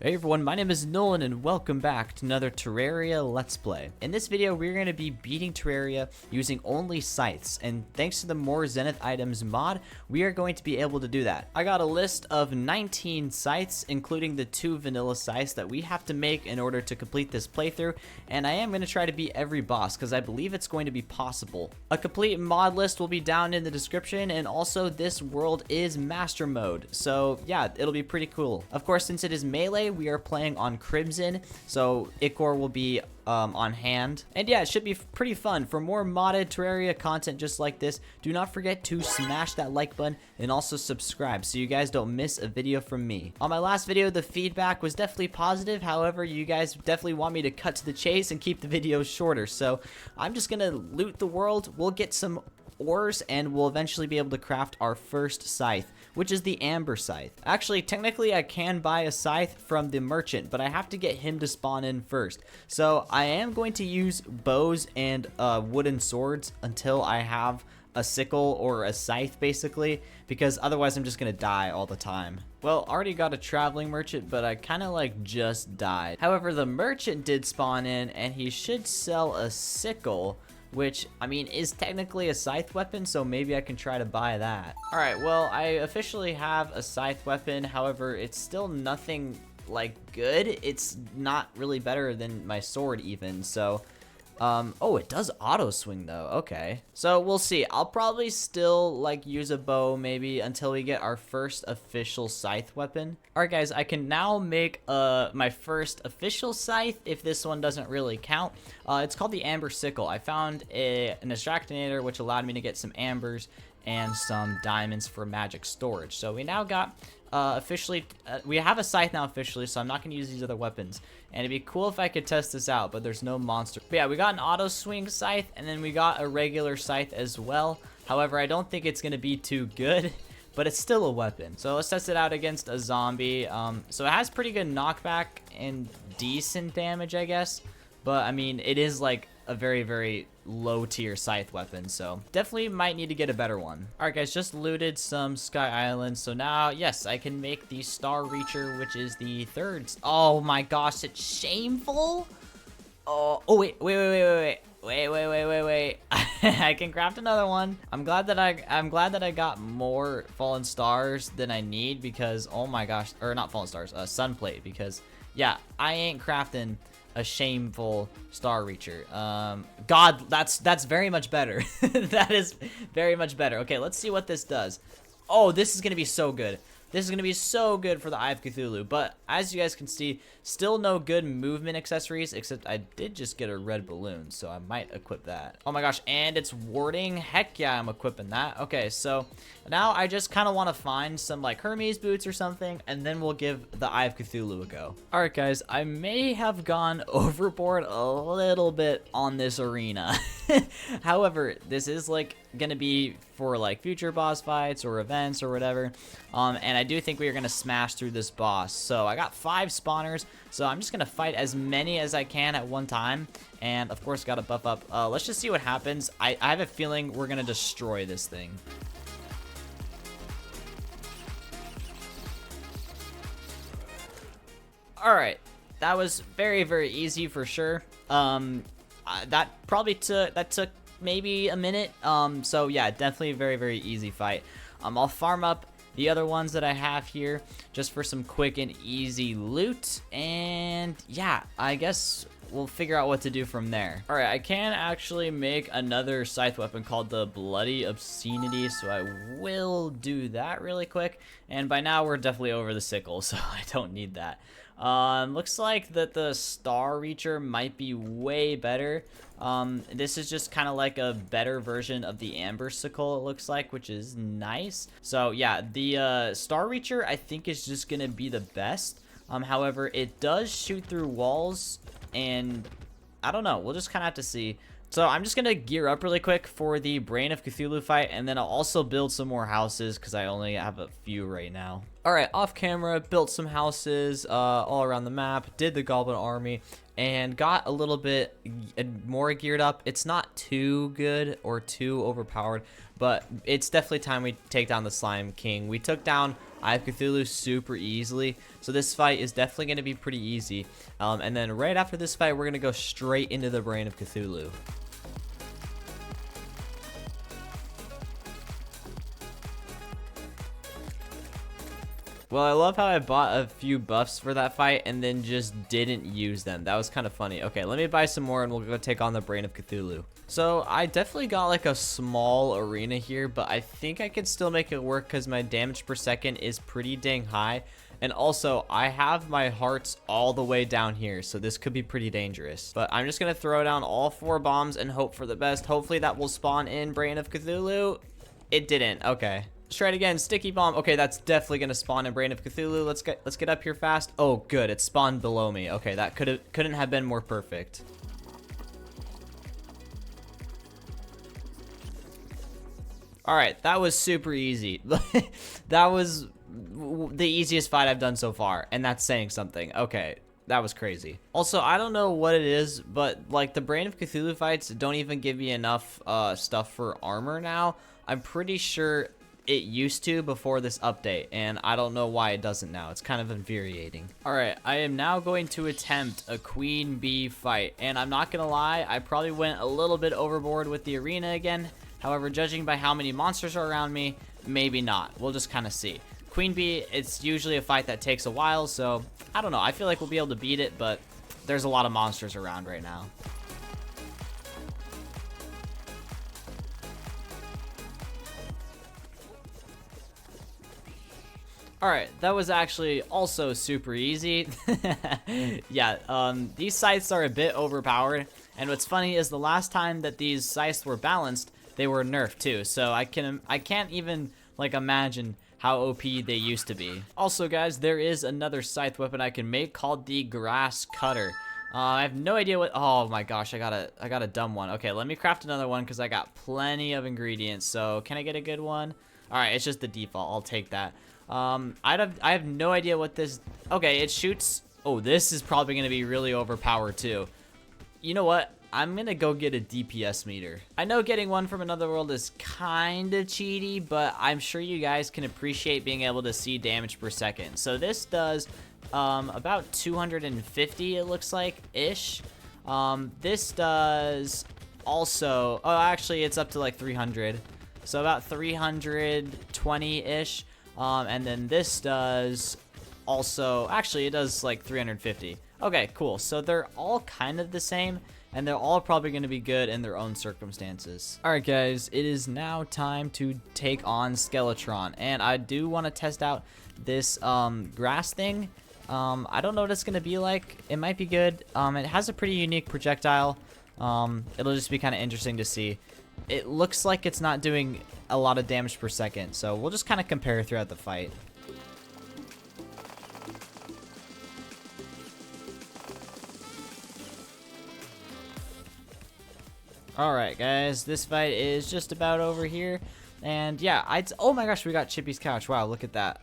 Hey everyone, my name is Nolan and welcome back to another Terraria Let's Play. In this video, we're going to be beating Terraria using only scythes, and thanks to the MoreZenithItems mod, we are going to be able to do that. I got a list of 19 scythes, including the 2 vanilla scythes that we have to make in order to complete this playthrough, and I am going to try to beat every boss because I believe it's going to be possible. A complete mod list will be down in the description, and also this world is master mode, so yeah, it'll be pretty cool. Of course, since it is melee, we are playing on Crimson, so Ichor will be on hand. And yeah, it should be pretty fun. For more modded Terraria content just like this, do not forget to smash that like button and also subscribe so you guys don't miss a video from me. On my last video, the feedback was definitely positive. However, you guys definitely want me to cut to the chase and keep the videos shorter. So I'm just gonna loot the world. We'll get some ores and we'll eventually be able to craft our first scythe, which is the amber scythe. Actually, technically I can buy a scythe from the merchant, but I have to get him to spawn in first. So I am going to use bows and wooden swords until I have a sickle or a scythe, basically, because otherwise I'm just gonna die all the time. Well, already got a traveling merchant, but I kind of like just died. However, the merchant did spawn in and he should sell a sickle, which, I mean, is technically a scythe weapon, so maybe I can try to buy that. Alright, well, I officially have a scythe weapon, however, it's still nothing, like, good. It's not really better than my sword, even, so... oh, it does auto swing though. Okay. So we'll see. I'll probably still like use a bow maybe until we get our first official scythe weapon. All right, guys, I can now make my first official scythe if this one doesn't really count. It's called the Amber Sickle. I found an extractinator which allowed me to get some ambers and some diamonds for magic storage. So we now got officially, we have a scythe now officially, so I'm not going to use these other weapons. And it'd be cool if I could test this out, but there's no monster. But yeah, we got an auto swing scythe, and then we got a regular scythe as well. However, I don't think it's going to be too good, but it's still a weapon. So let's test it out against a zombie. So it has pretty good knockback and decent damage, I guess. But, I mean, it is like a very, very low tier scythe weapon, so definitely might need to get a better one. Alright guys, just looted some Sky Islands, so now, yes, I can make the Star Reacher, which is the third. Oh my gosh, it's shameful. Oh, wait. I can craft another one. I'm glad that I got more fallen stars than I need, because oh my gosh, or not fallen stars, sunplate, because yeah, I ain't crafting a shameful Star Reacher. God, that's very much better. That is very much better. Okay, let's see what this does. Oh, this is gonna be so good. This is going to be so good for the Eye of Cthulhu, but as you guys can see, still no good movement accessories, except I did just get a red balloon, so I might equip that. Oh my gosh, and it's warding. Heck yeah, I'm equipping that. Okay, so now I just kind of want to find some like Hermes boots or something, and then we'll give the Eye of Cthulhu a go. Alright guys, I may have gone overboard a little bit on this arena. However, this is like gonna be for like future boss fights or events or whatever, and I do think we are gonna smash through this boss. So I got 5 spawners, so I'm just gonna fight as many as I can at one time, and of course gotta buff up. Let's just see what happens. I have a feeling we're gonna destroy this thing. Alright, that was very, very easy for sure. That took maybe a minute. So yeah, definitely a very, very easy fight. I'll farm up the other ones that I have here just for some quick and easy loot, and yeah, I guess we'll figure out what to do from there. All right, I can actually make another scythe weapon called the Bloody Obscenity, so I will do that really quick. And by now we're definitely over the sickle, so I don't need that. Looks like that the Star Reacher might be way better. This is just kind of like a better version of the Amber Sickle, it looks like, which is nice. So yeah, the Star Reacher I think is just gonna be the best. However, it does shoot through walls, and I don't know, we'll just kind of have to see. So I'm just gonna gear up really quick for the Brain of Cthulhu fight, and then I'll also build some more houses because I only have a few right now. All right, off camera, built some houses all around the map, did the goblin army, and got a little bit more geared up. It's not too good or too overpowered, but it's definitely time we take down the Slime King. We took down Eye of Cthulhu super easily, so this fight is definitely going to be pretty easy. And then right after this fight, we're going to go straight into the Brain of Cthulhu. Well, I love how I bought a few buffs for that fight and then just didn't use them. That was kind of funny. Okay, let me buy some more and we'll go take on the Brain of Cthulhu. So I definitely got like a small arena here, but I think I can still make it work because my damage per second is pretty dang high. And also, I have my hearts all the way down here, so this could be pretty dangerous. But I'm just going to throw down all 4 bombs and hope for the best. Hopefully that will spawn in Brain of Cthulhu. It didn't. Okay. Let's try it again. Sticky bomb. Okay, that's definitely gonna spawn in Brain of Cthulhu. Let's get up here fast. Oh, good. It spawned below me. Okay, that couldn't have been more perfect. All right, that was super easy. That was the easiest fight I've done so far, and that's saying something. Okay. That was crazy. Also, I don't know what it is, but like the Brain of Cthulhu fights don't even give me enough stuff for armor now. I'm pretty sure it used to before this update, and I don't know why it doesn't now. It's kind of infuriating. All right, I am now going to attempt a queen bee fight, and I'm not gonna lie, I probably went a little bit overboard with the arena again. However, judging by how many monsters are around me, maybe not. We'll just kind of see. Queen bee, it's usually a fight that takes a while, so I don't know. I feel like we'll be able to beat it, but there's a lot of monsters around right now. Alright, that was actually also super easy. Yeah, these scythes are a bit overpowered, and what's funny is the last time that these scythes were balanced, they were nerfed too, so I can't even like imagine how OP they used to be. Also guys, there is another scythe weapon I can make called the grass cutter. I have no idea what, oh my gosh, I got a dumb one. Okay, let me craft another one because I got plenty of ingredients, so can I get a good one? Alright, it's just the default, I'll take that. I have no idea what this, okay, it shoots, oh, this is probably going to be really overpowered too. You know what? I'm going to go get a DPS meter. I know getting one from another world is kind of cheaty, but I'm sure you guys can appreciate being able to see damage per second. So this does about 250, it looks like, ish. This does also, oh, actually, it's up to like 300. So about 320-ish. And then this does also, actually, it does like 350. Okay, cool. So they're all kind of the same, and they're all probably going to be good in their own circumstances. All right, guys, it is now time to take on Skeletron, and I do want to test out this grass thing. I don't know what it's going to be like. It might be good. It has a pretty unique projectile. It'll just be kind of interesting to see. It looks like it's not doing a lot of damage per second, so we'll just kind of compare throughout the fight. Alright guys, this fight is just about over here, and yeah, oh my gosh, we got Chippy's couch. Wow, look at that.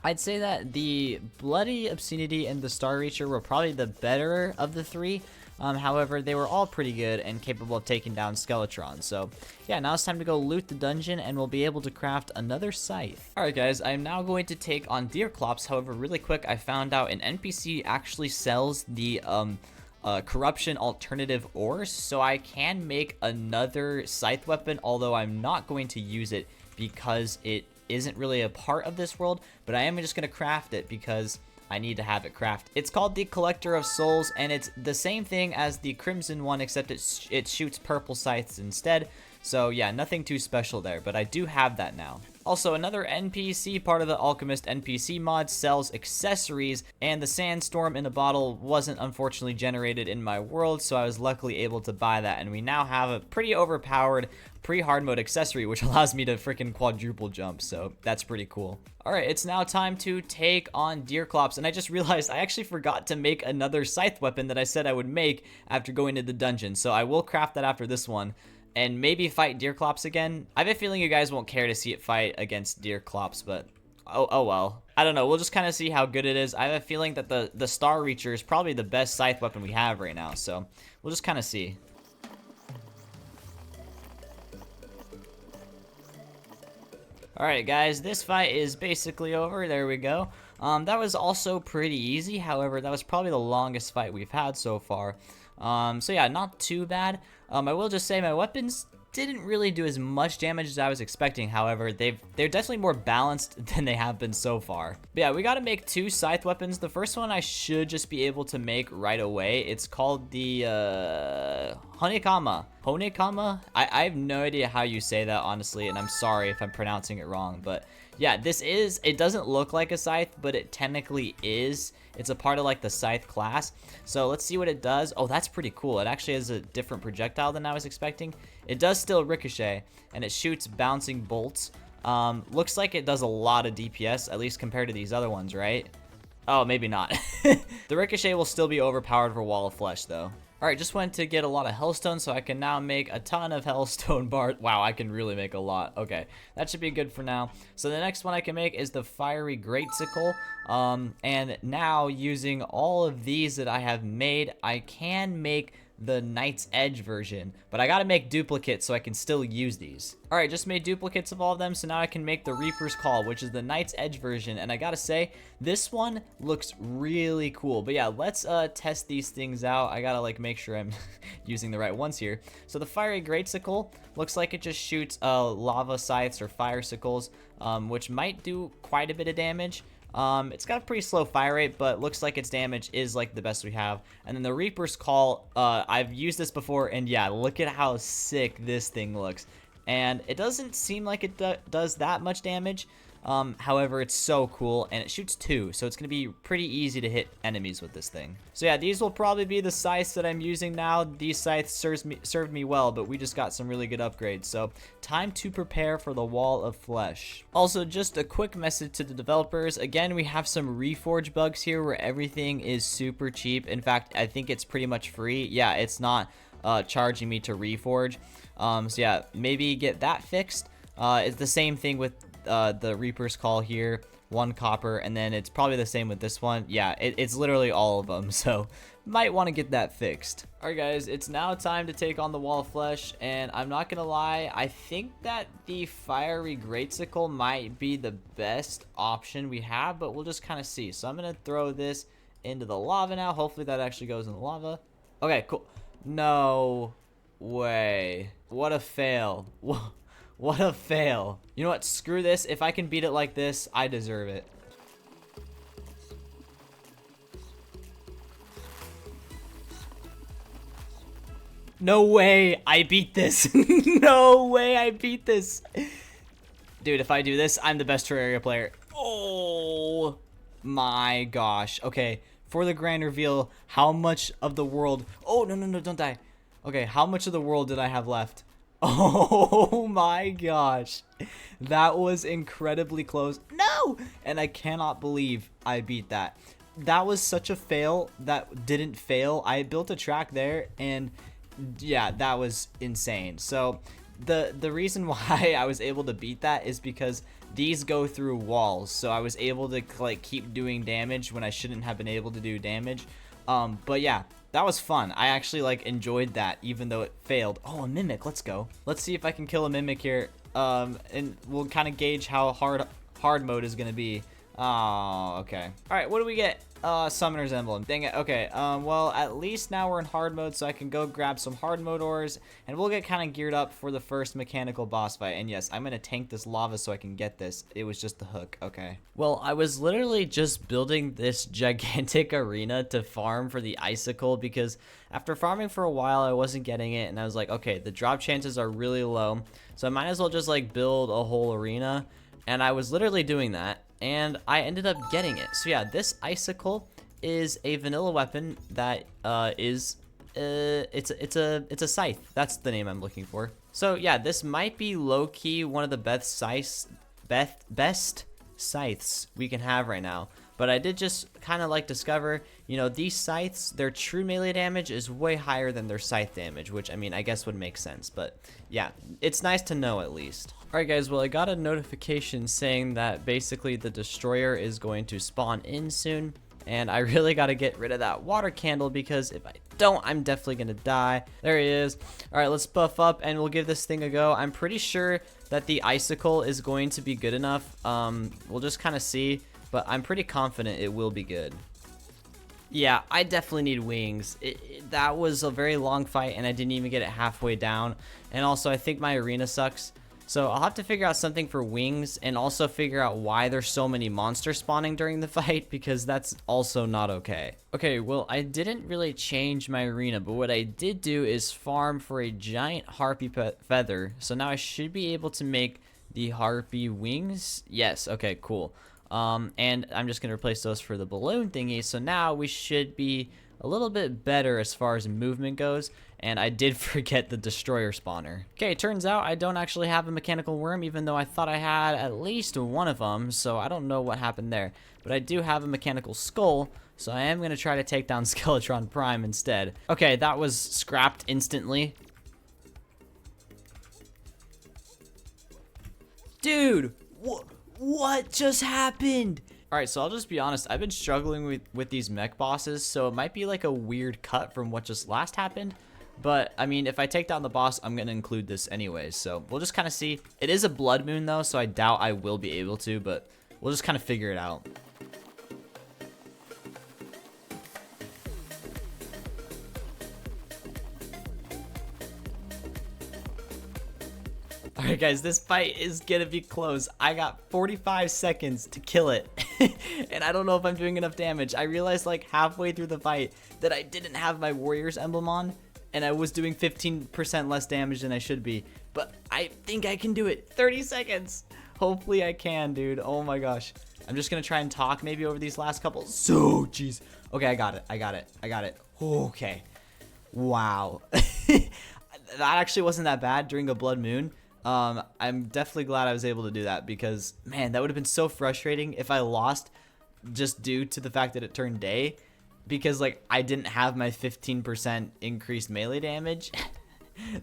I'd say that the Bloody Obscenity and the Star Reacher were probably the better of the three. However, they were all pretty good and capable of taking down Skeletron. So, yeah, now it's time to go loot the dungeon, and we'll be able to craft another scythe. Alright guys, I'm now going to take on deerclops. However, really quick, I found out an NPC actually sells the corruption alternative ores, so I can make another scythe weapon, although I'm not going to use it because it isn't really a part of this world, but I am just going to craft it because I need to have it crafted. It's called the Collector of Souls, and it's the same thing as the Crimson one, except it shoots purple scythes instead. So yeah, nothing too special there, but I do have that now. Also, another NPC part of the AlchemistNPC mod sells accessories, and the sandstorm in a bottle wasn't unfortunately generated in my world, so I was luckily able to buy that, and we now have a pretty overpowered pre-hard mode accessory, which allows me to freaking quadruple jump, so that's pretty cool. Alright, it's now time to take on deerclops, and I just realized I actually forgot to make another scythe weapon that I said I would make after going to the dungeon, so I will craft that after this one. And maybe fight deerclops again. I have a feeling you guys won't care to see it fight against deerclops, but Oh well. I don't know. We'll just kind of see how good it is. I have a feeling that the Star Reacher is probably the best scythe weapon we have right now. So we'll just kind of see. Alright guys, this fight is basically over. There we go. That was also pretty easy. However, that was probably the longest fight we've had so far. So yeah, not too bad. I will just say my weapons didn't really do as much damage as I was expecting. However, they're definitely more balanced than they have been so far. But yeah, we got to make 2 scythe weapons. The first one I should just be able to make right away. It's called the Honekama. I have no idea how you say that, honestly, and I'm sorry if I'm pronouncing it wrong, but yeah, it doesn't look like a scythe, but it technically is. It's a part of like the scythe class. So let's see what it does. Oh, that's pretty cool. It actually has a different projectile than I was expecting. It does still ricochet, and it shoots bouncing bolts. Looks like it does a lot of DPS, at least compared to these other ones, right? Oh, maybe not. The ricochet will still be overpowered for Wall of Flesh, though. Alright, just went to get a lot of hellstone, so I can now make a ton of hellstone bars. Wow, I can really make a lot. Okay, that should be good for now. So the next one I can make is the fiery greatsicle. And now, using all of these that I have made, I can make the Knight's Edge version, but I gotta make duplicates so I can still use these. Alright, just made duplicates of all of them, so now I can make the Reaper's Call, which is the Knight's Edge version, and I gotta say, this one looks really cool. But yeah, let's test these things out. I gotta like make sure I'm using the right ones here. So the Fiery Greatsicle looks like it just shoots lava scythes or fire sickles, which might do quite a bit of damage. It's got a pretty slow fire rate, but looks like its damage is like the best we have. And then the Reaper's Call, I've used this before, and yeah, look at how sick this thing looks. And it doesn't seem like it does that much damage. However, it's so cool, and it shoots 2, so it's going to be pretty easy to hit enemies with this thing. So yeah, these will probably be the scythes that I'm using now. These scythes served me well, but we just got some really good upgrades. So time to prepare for the Wall of Flesh. Also, just a quick message to the developers. Again, we have some reforge bugs here where everything is super cheap. In fact, I think it's pretty much free. Yeah, it's not charging me to reforge. So yeah, maybe get that fixed. It's the same thing with the Reaper's Call here, 1 copper, and then it's probably the same with this one. Yeah, it's literally all of them, so might want to get that fixed. Alright guys, it's now time to take on the Wall of Flesh, and I'm not gonna lie, I think that the Fiery Greatsicle might be the best option we have, but we'll just kind of see. So I'm gonna throw this into the lava now. Hopefully that actually goes in the lava. Okay, cool. No way. What a fail. What a fail. You know what? Screw this. If I can beat it like this, I deserve it. No way I beat this. No way I beat this. Dude, if I do this, I'm the best Terraria player. Oh my gosh. Okay, for the grand reveal, how much of the world... Oh, no, don't die. Okay, how much of the world did I have left? Oh my gosh, that was incredibly close. No, and I cannot believe I beat that. That was such a fail that didn't fail. I built a track there, and yeah, that was insane. So the reason why I was able to beat that is because these go through walls, so I was able to like keep doing damage when I shouldn't have been able to do damage. But yeah, that was fun. I actually like enjoyed that, even though it failed. Oh, a mimic. Let's go. Let's see if I can kill a mimic here. And we'll kind of gauge how hard mode is gonna be. Oh, okay. All right, what do we get? Summoner's Emblem. Dang it. Okay, well, at least now we're in hard mode, so I can go grab some hard mode ores, and we'll get kind of geared up for the first mechanical boss fight. And yes, I'm gonna tank this lava so I can get this. It was just the hook. Okay. Well, I was literally just building this gigantic arena to farm for the icicle, because after farming for a while, I wasn't getting it, and I was like, okay, the drop chances are really low, so I might as well just like build a whole arena. And I was literally doing that, and I ended up getting it. So yeah, this icicle is a vanilla weapon that it's a scythe. That's the name I'm looking for. So yeah, this might be low-key one of the best scythes we can have right now. But I did just kind of like discover, you know, these scythes, their true melee damage is way higher than their scythe damage, which I mean, I guess would make sense. But yeah, it's nice to know at least. Alright guys, well I got a notification saying that basically the destroyer is going to spawn in soon. And I really got to get rid of that water candle because if I don't, I'm definitely going to die. There he is. All right, let's buff up and we'll give this thing a go. I'm pretty sure that the icicle is going to be good enough. We'll just kind of see, but I'm pretty confident it will be good. Yeah, I definitely need wings. That was a very long fight and I didn't even get it halfway down. And also, I think my arena sucks. So I'll have to figure out something for wings and also figure out why there's so many monsters spawning during the fight because that's also not okay. Okay, well, I didn't really change my arena, but what I did do is farm for a giant harpy feather. So now I should be able to make the harpy wings. Yes, okay, cool. And I'm just gonna replace those for the balloon thingy. So now we should be a little bit better as far as movement goes. And I did forget the destroyer spawner. Okay, turns out I don't actually have a mechanical worm, even though I thought I had at least one of them, so I don't know what happened there. But I do have a mechanical skull, so I am going to try to take down Skeletron Prime instead. Okay, that was scrapped instantly. Dude, what just happened? Alright, so I'll just be honest, I've been struggling with these mech bosses, so it might be like a weird cut from what just last happened. But, I mean, if I take down the boss, I'm going to include this anyways. So, we'll just kind of see. It is a blood moon, though, so I doubt I will be able to. But, we'll just kind of figure it out. Alright, guys, this fight is going to be close. I got 45 seconds to kill it. And I don't know if I'm doing enough damage. I realized, like, halfway through the fight that I didn't have my warrior's emblem on. And I was doing 15% less damage than I should be. But I think I can do it. 30 seconds. Hopefully I can, dude. Oh my gosh. I'm just going to try and talk maybe over these last couple. So, jeez. Okay, I got it. Okay. Wow. That actually wasn't that bad during a blood moon. I'm definitely glad I was able to do that because, man, that would have been so frustrating if I lost just due to the fact that it turned day. Because, like, I didn't have my 15% increased melee damage.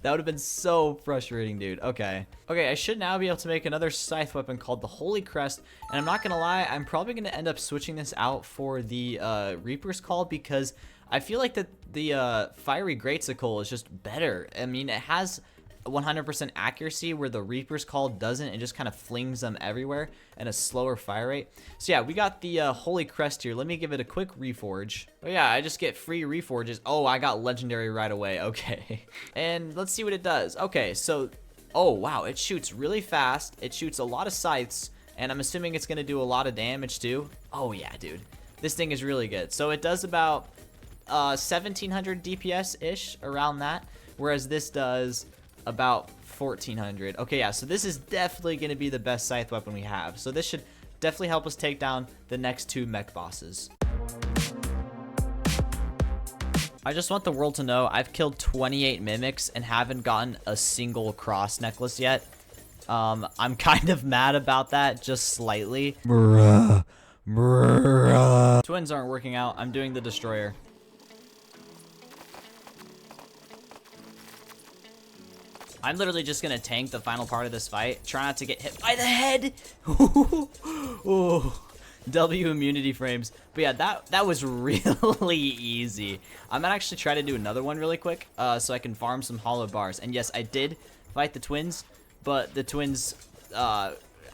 That would have been so frustrating, dude. Okay, I should now be able to make another scythe weapon called the Holy Crest. And I'm not going to lie, I'm probably going to end up switching this out for the Reaper's Call because I feel like that the Fiery Greatsicle is just better. I mean, it has 100% accuracy where the Reaper's Call doesn't. It just kind of flings them everywhere and a slower fire rate. So yeah, we got the Holy Crest here. Let me give it a quick reforge. Oh yeah, I just get free reforges. Oh, I got legendary right away. Okay. And let's see what it does. Okay, so, oh wow, it shoots really fast. It shoots a lot of scythes, and I'm assuming it's gonna do a lot of damage too. Oh yeah, dude. This thing is really good. So it does about 1700 DPS-ish, around that, whereas this does about 1400. Okay, yeah, so this is definitely going to be the best scythe weapon we have. So this should definitely help us take down the next two mech bosses. I just want the world to know I've killed 28 mimics and haven't gotten a single cross necklace yet. I'm kind of mad about that, just slightly. Bruh. Twins aren't working out. I'm doing the destroyer. I'm literally just gonna tank the final part of this fight. Try not to get hit by the head. Oh, W immunity frames. But yeah, that was really easy. I'm gonna actually try to do another one really quick, so I can farm some hollow bars. And yes, I did fight the twins, but the twins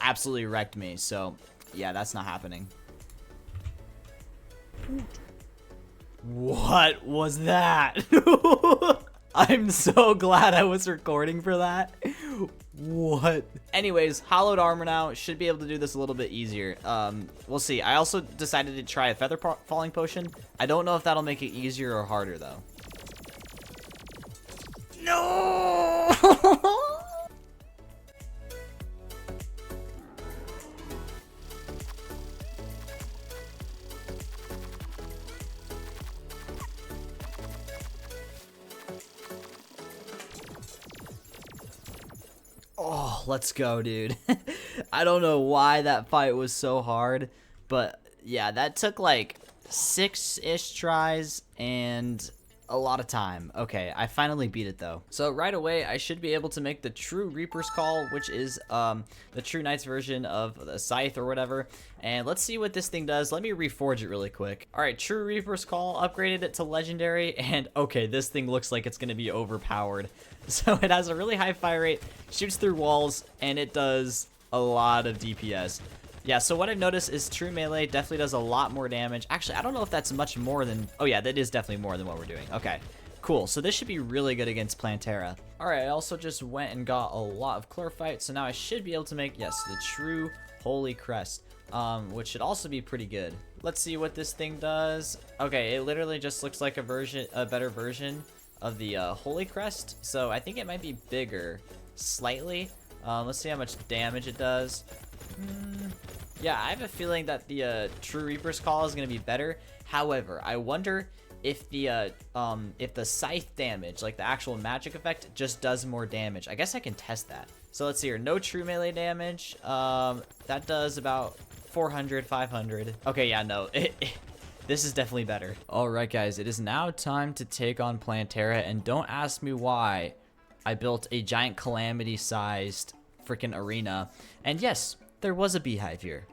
absolutely wrecked me. So yeah, that's not happening. What was that? I'm so glad I was recording for that. What? Anyways, hollowed armor now. Should be able to do this a little bit easier. We'll see. I also decided to try a feather falling potion. I don't know if that'll make it easier or harder, though. No! Oh, let's go, dude. I don't know why that fight was so hard, but Yeah, that took like 6-ish tries and a lot of time. Okay, I finally beat it though. So right away, I should be able to make the true Reaper's Call, which is the true Knight's version of the Scythe or whatever. And let's see what this thing does. Let me reforge it really quick. All right, true Reaper's Call, upgraded it to legendary, and okay, this thing looks like it's gonna be overpowered. So it has a really high fire rate, shoots through walls, and it does a lot of DPS. Yeah, so what I've noticed is true melee definitely does a lot more damage. Actually, I don't know if that's much more than... Oh yeah, that is definitely more than what we're doing. Okay, cool. So this should be really good against Plantera. All right, I also just went and got a lot of Chlorophyte, so now I should be able to make, yes, the true Holy Crest, which should also be pretty good. Let's see what this thing does. Okay, it literally just looks like a better version of the Holy Crest, so I think it might be bigger slightly. Let's see how much damage it does. Yeah, I have a feeling that the True Reaper's Call is going to be better. However, I wonder if the Scythe damage, like the actual magic effect, just does more damage. I guess I can test that. So let's see here. No true melee damage. That does about 400, 500. Okay, yeah, no. This is definitely better. All right, guys. It is now time to take on Plantera, and don't ask me why I built a giant calamity-sized freaking arena. And yes, there was a beehive here.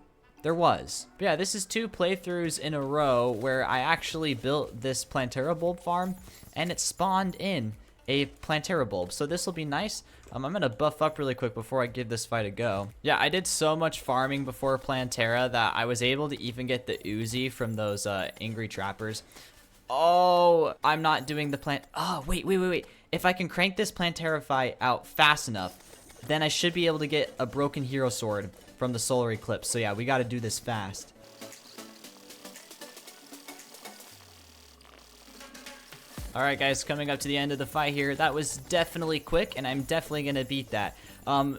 There was. But yeah, this is 2 playthroughs in a row where I actually built this Plantera bulb farm, and it spawned in a Plantera bulb. So this will be nice. I'm going to buff up really quick before I give this fight a go. Yeah, I did so much farming before Plantera that I was able to even get the Uzi from those angry trappers. Oh, I'm not doing the plant. Oh, wait. If I can crank this Plantera fight out fast enough, then I should be able to get a broken hero sword from the solar eclipse. So yeah, we got to do this fast. All right, guys, coming up to the end of the fight here. That was definitely quick, and I'm definitely going to beat that.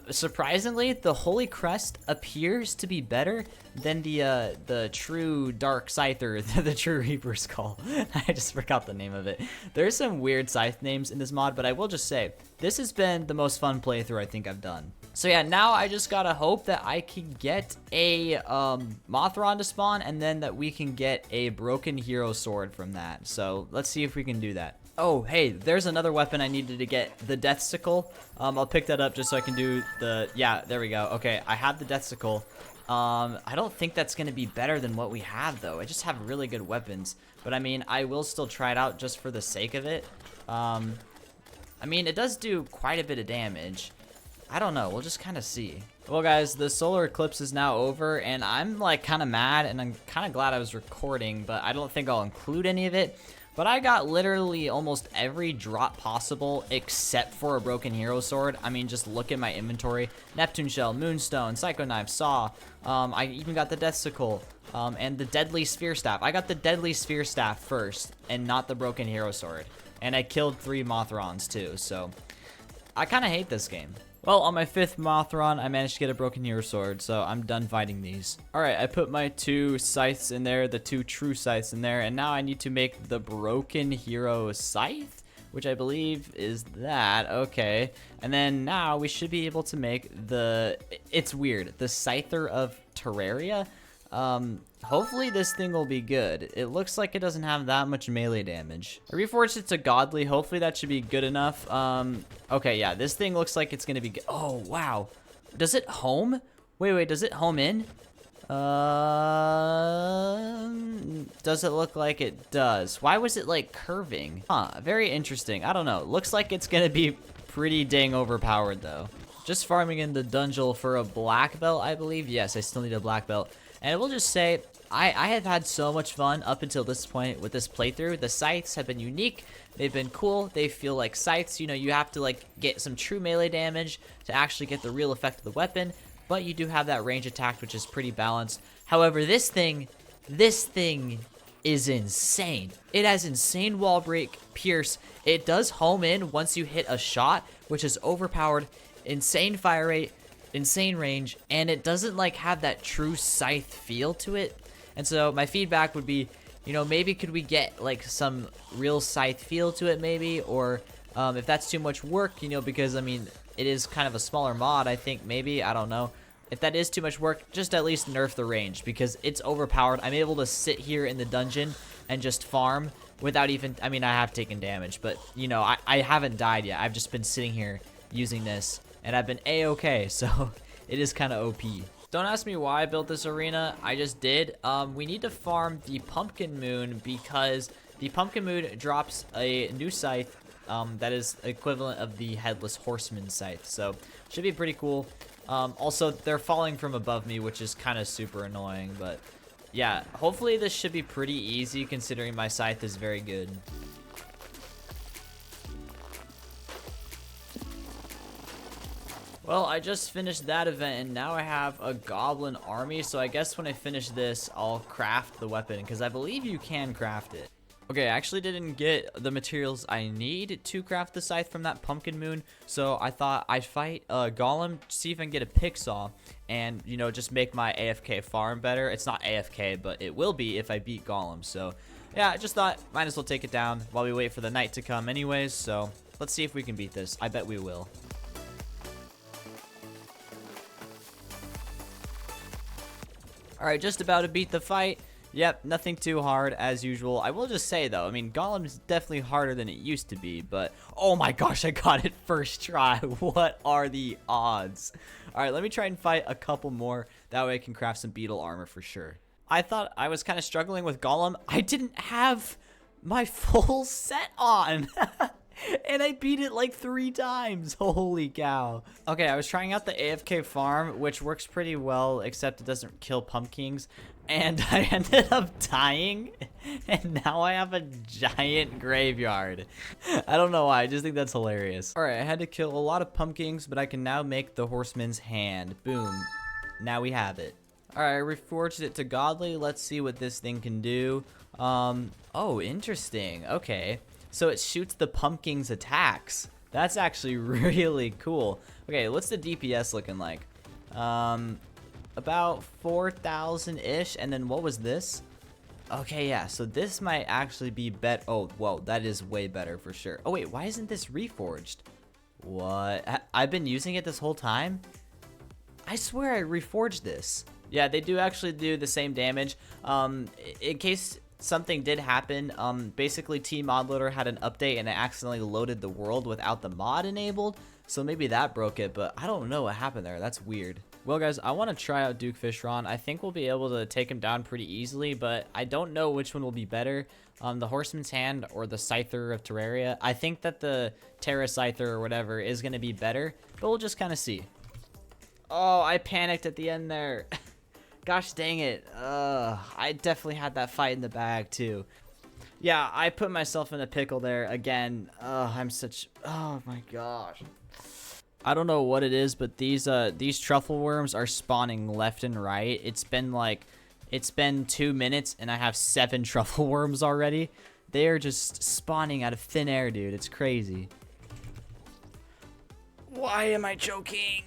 Surprisingly, the Holy Crest appears to be better than the true Dark Scyther, the true Reaper's Call. I just forgot the name of it. There's some weird scythe names in this mod, but I will just say, this has been the most fun playthrough I think I've done. So yeah, now I just gotta hope that I can get a Mothron to spawn, and then that we can get a broken hero sword from that. So let's see if we can do that. Oh, hey, there's another weapon I needed to get, the Death Sickle. I'll pick that up just so I can do the... Yeah, there we go. Okay, I have the Death Sickle. I don't think that's going to be better than what we have, though. I just have really good weapons. But, I mean, I will still try it out just for the sake of it. I mean, it does do quite a bit of damage. I don't know. We'll just kind of see. Well, guys, the solar eclipse is now over, and I'm, like, kind of mad, and I'm kind of glad I was recording, but I don't think I'll include any of it. But I got literally almost every drop possible except for a broken hero sword. I mean, just look at my inventory. Neptune Shell, Moonstone, Psycho Knife, Saw. I even got the Death Sickle and the Deadly Sphere Staff. I got the Deadly Sphere Staff first and not the broken hero sword. And I killed 3 Mothrons too, so I kind of hate this game. Well, on my 5th Mothron, I managed to get a broken hero sword, so I'm done fighting these. Alright, I put my 2 scythes in there, the 2 true scythes in there, and now I need to make the broken hero scythe, which I believe is that. Okay. And then now we should be able to make the... It's weird. The Scyther of Terraria. Hopefully this thing will be good. It looks like it doesn't have that much melee damage. I reforged it to godly. Hopefully that should be good enough. Okay, yeah, this thing looks like it's gonna be good. Oh, wow. Does it home? Wait, does it home in? Does it look like it does? Why was it like curving? Huh, very interesting. I don't know. Looks like it's gonna be pretty dang overpowered though. Just farming in the dungeon for a black belt, I believe. Yes, I still need a black belt. And I will just say, I have had so much fun up until this point with this playthrough. The scythes have been unique. They've been cool. They feel like scythes. You know, you have to like get some true melee damage to actually get the real effect of the weapon. But you do have that range attack, which is pretty balanced. However, this thing is insane. It has insane wall break, pierce. It does home in once you hit a shot, which is overpowered. Insane fire rate, insane range, and it doesn't like have that true scythe feel to it. And so my feedback would be, you know, maybe could we get like some real scythe feel to it maybe, or if that's too much work, you know, because I mean it is kind of a smaller mod, I think maybe, I don't know, If that is too much work, just at least nerf the range because it's overpowered. I'm able to sit here in the dungeon and just farm without even, I mean, I have taken damage, but you know, I haven't died yet. I've just been sitting here using this and I've been a-okay, so it is kind of OP. Don't ask me why I built this arena. I just did. We need to farm the pumpkin moon because the pumpkin moon drops a new scythe that is equivalent of the headless horseman scythe. So should be pretty cool. Also, they're falling from above me, which is kind of super annoying. But yeah, hopefully this should be pretty easy considering my scythe is very good. Well, I just finished that event, and now I have a goblin army, so I guess when I finish this, I'll craft the weapon, because I believe you can craft it. Okay, I actually didn't get the materials I need to craft the scythe from that pumpkin moon, so I thought I'd fight a golem, see if I can get a pick saw, and, you know, just make my AFK farm better. It's not AFK, but it will be if I beat golem, so yeah, I just thought might as well take it down while we wait for the night to come anyways, so let's see if we can beat this. I bet we will. Alright, just about to beat the fight. Yep, nothing too hard as usual. I will just say though, I mean, Golem is definitely harder than it used to be, but oh my gosh, I got it first try. What are the odds? Alright, let me try and fight a couple more. That way I can craft some beetle armor for sure. I thought I was kind of struggling with Golem. I didn't have my full set on. And I beat it like 3 times. Holy cow. Okay, I was trying out the AFK farm, which works pretty well, except it doesn't kill pumpkins. And I ended up dying. And now I have a giant graveyard. I don't know why. I just think that's hilarious. Alright, I had to kill a lot of pumpkins, but I can now make the horseman's hand. Boom. Now we have it. Alright, I reforged it to godly. Let's see what this thing can do. Oh, interesting. Okay. So it shoots the pumpkin's attacks. That's actually really cool. Okay, what's the DPS looking like? About 4,000-ish. And then what was this? Okay, yeah. So this might actually be better. Oh, whoa. That is way better for sure. Oh, wait. Why isn't this reforged? What? I've been using it this whole time? I swear I reforged this. Yeah, they do actually do the same damage. In case something did happen, basically TModLoader had an update and it accidentally loaded the world without the mod enabled, so maybe that broke it, but I don't know what happened there. That's weird. Well guys, I want to try out Duke Fishron. I think we'll be able to take him down pretty easily, but I don't know which one will be better, the Horseman's Hand or the Scyther of Terraria. I think that the Terra Scyther or whatever is going to be better, but we'll just kind of see. Oh, I panicked at the end there. Gosh dang it. I definitely had that fight in the bag too. Yeah, I put myself in a pickle there again. I'm such, oh my gosh. I don't know what it is, but these truffle worms are spawning left and right. It's been 2 minutes and I have 7 truffle worms already. They are just spawning out of thin air, dude. It's crazy. Why am I choking?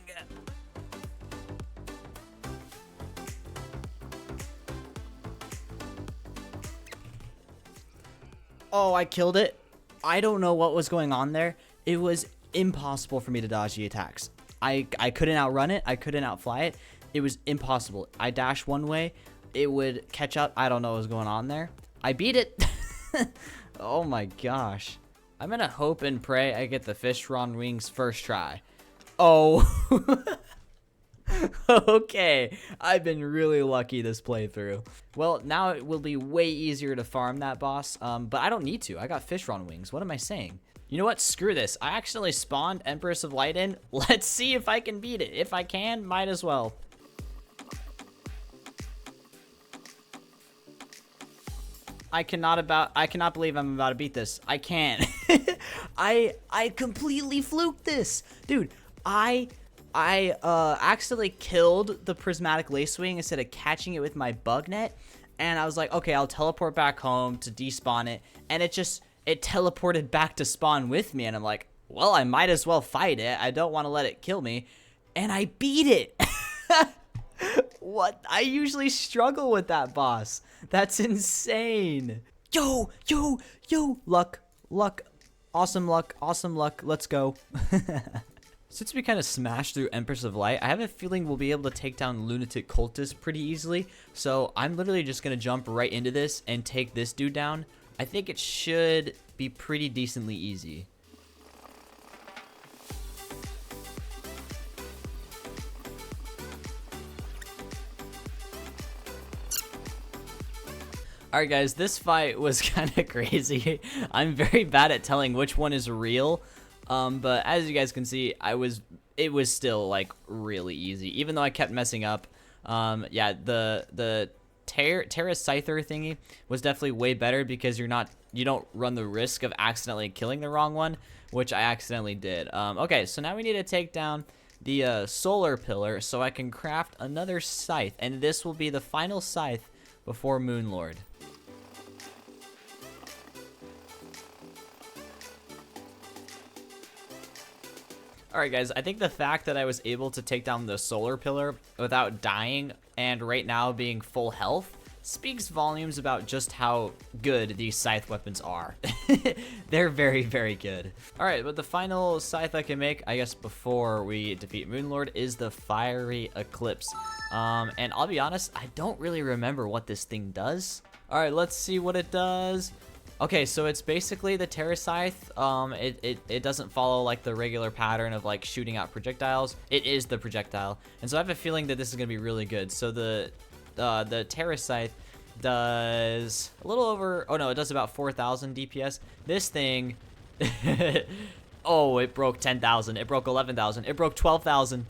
Oh, I killed it. I don't know what was going on there. It was impossible for me to dodge the attacks. I couldn't outrun it. I couldn't outfly it. It was impossible. I dashed one way. It would catch up. I don't know what was going on there. I beat it. Oh my gosh. I'm gonna hope and pray I get the fishron wings first try. Oh. Okay, I've been really lucky this playthrough. Well, now it will be way easier to farm that boss, but I don't need to. I got fishron wings. What am I saying? You know what? Screw this. I accidentally spawned Empress of Light in. Let's see if I can beat it. If I can, might as well. I cannot believe I'm about to beat this. I can't. I completely fluked this. Dude, I accidentally killed the prismatic lacewing instead of catching it with my bug net, and I was like, okay, I'll teleport back home to despawn it, and it teleported back to spawn with me, and I'm like, well, I might as well fight it. I don't want to let it kill me, and I beat it. What? I usually struggle with that boss. That's insane. Yo, luck, awesome luck, let's go. Since we kind of smashed through Empress of Light, I have a feeling we'll be able to take down lunatic cultist pretty easily. So I'm literally just going to jump right into this and take this dude down. I think it should be pretty decently easy. Alright guys, this fight was kind of crazy. I'm very bad at telling which one is real. But as you guys can see, it was still like really easy, even though I kept messing up. Yeah, the Terra Scyther thingy was definitely way better because you don't run the risk of accidentally killing the wrong one, which I accidentally did. Okay, so now we need to take down the solar pillar so I can craft another scythe, and this will be the final scythe before Moonlord. Alright guys, I think the fact that I was able to take down the solar pillar without dying and right now being full health speaks volumes about just how good these scythe weapons are. They're very, very good. Alright, but the final scythe I can make, I guess before we defeat Moonlord, is the Fiery Eclipse. And I'll be honest, I don't really remember what this thing does. Alright, let's see what it does. Okay, so it's basically the Terra Scythe. It doesn't follow like the regular pattern of like shooting out projectiles. It is the projectile, and so I have a feeling that this is gonna be really good. So the Terra Scythe does a little over. Oh no, it does about 4,000 DPS. This thing, oh, it broke 10,000. It broke 11,000. It broke 12,000.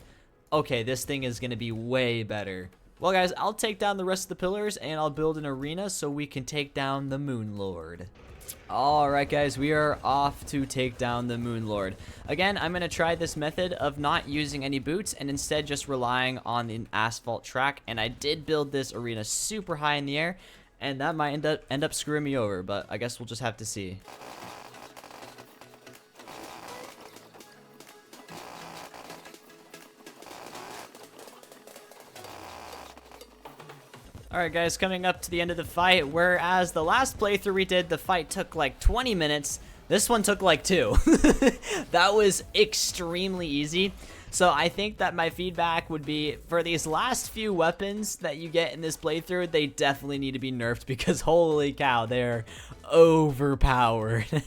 Okay, this thing is gonna be way better. Well guys, I'll take down the rest of the pillars and I'll build an arena so we can take down the Moonlord. Alright guys, we are off to take down the Moonlord. Again, I'm going to try this method of not using any boots and instead just relying on an asphalt track. And I did build this arena super high in the air, and that might end up screwing me over, but I guess we'll just have to see. Alright guys, coming up to the end of the fight, whereas the last playthrough we did, the fight took like 20 minutes, this one took like 2. That was extremely easy. So I think that my feedback would be, for these last few weapons that you get in this playthrough, they definitely need to be nerfed because holy cow, they're overpowered.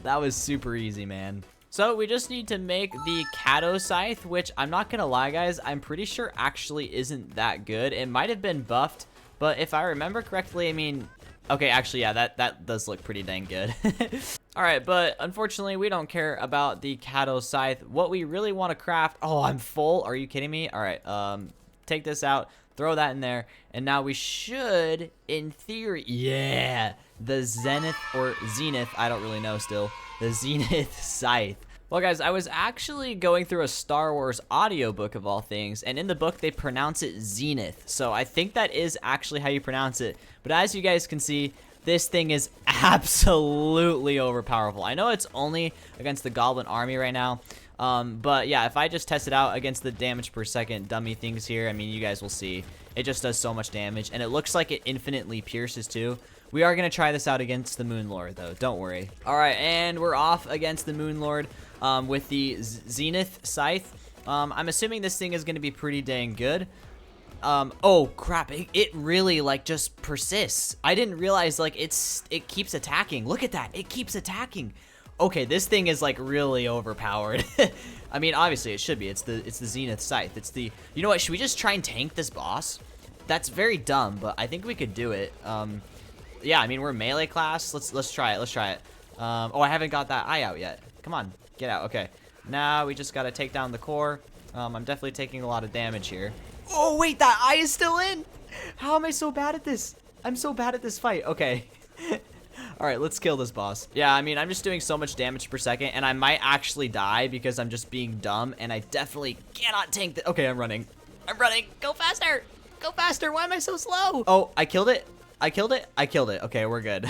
That was super easy, man. So we just need to make the Cato Scythe, which I'm not gonna lie guys, I'm pretty sure actually isn't that good. It might have been buffed, but if I remember correctly, I mean, okay, actually yeah, that does look pretty dang good. Alright, but unfortunately we don't care about the Cato Scythe. What we really want to craft, oh, I'm full, are you kidding me? Alright, take this out, throw that in there, and now we should, in theory, yeah, the Zenith, or Zenith, I don't really know still, the Zenith Scythe. Well guys, I was actually going through a Star Wars audiobook of all things, and in the book they pronounce it Zenith, so I think that is actually how you pronounce it. But as you guys can see, this thing is absolutely overpowerful. I know it's only against the Goblin army right now, but yeah, if I just test it out against the damage per second dummy things here, I mean, you guys will see. It just does so much damage, and it looks like it infinitely pierces too. We are going to try this out against the Moonlord, though. Don't worry. All right, and we're off against the Moonlord with the Zenith Scythe. I'm assuming this thing is going to be pretty dang good. Oh, crap. It really, like, just persists. I didn't realize, like, it keeps attacking. Look at that. It keeps attacking. Okay, this thing is, like, really overpowered. I mean, obviously, it should be. It's the Zenith Scythe. It's the... You know what? Should we just try and tank this boss? That's very dumb, but I think we could do it. Yeah, I mean, we're melee class. Let's try it. Let's try it. Oh, I haven't got that eye out yet. Come on, get out. Okay. Now we just gotta take down the core. I'm definitely taking a lot of damage here. Oh, wait, that eye is still in. How am I so bad at this? I'm so bad at this fight. Okay. All right, let's kill this boss. Yeah, I mean, I'm just doing so much damage per second, and I might actually die because I'm just being dumb, and I definitely cannot tank the... Okay, I'm running. I'm running. Go faster. Go faster. Why am I so slow? Oh, I killed it. I killed it. I killed it. Okay, we're good.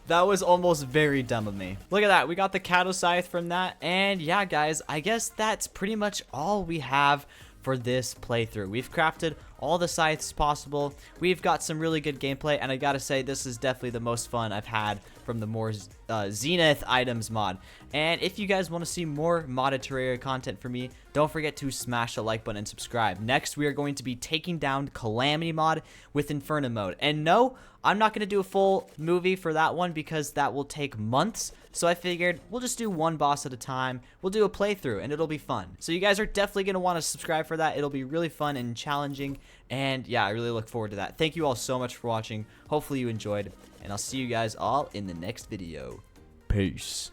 That was almost very dumb of me. Look at that. We got the Cato Scythe from that. And yeah, guys, I guess that's pretty much all we have for this playthrough. We've crafted all the scythes possible. We've got some really good gameplay, and I gotta say, this is definitely the most fun I've had from the Zenith Items mod. And if you guys want to see more modded Terraria content from me, don't forget to smash the like button and subscribe. Next, we are going to be taking down Calamity mod with Inferno mode. And no, I'm not going to do a full movie for that one because that will take months. So I figured we'll just do one boss at a time. We'll do a playthrough and it'll be fun. So you guys are definitely going to want to subscribe for that. It'll be really fun and challenging. And yeah, I really look forward to that. Thank you all so much for watching. Hopefully you enjoyed. And I'll see you guys all in the next video. Peace.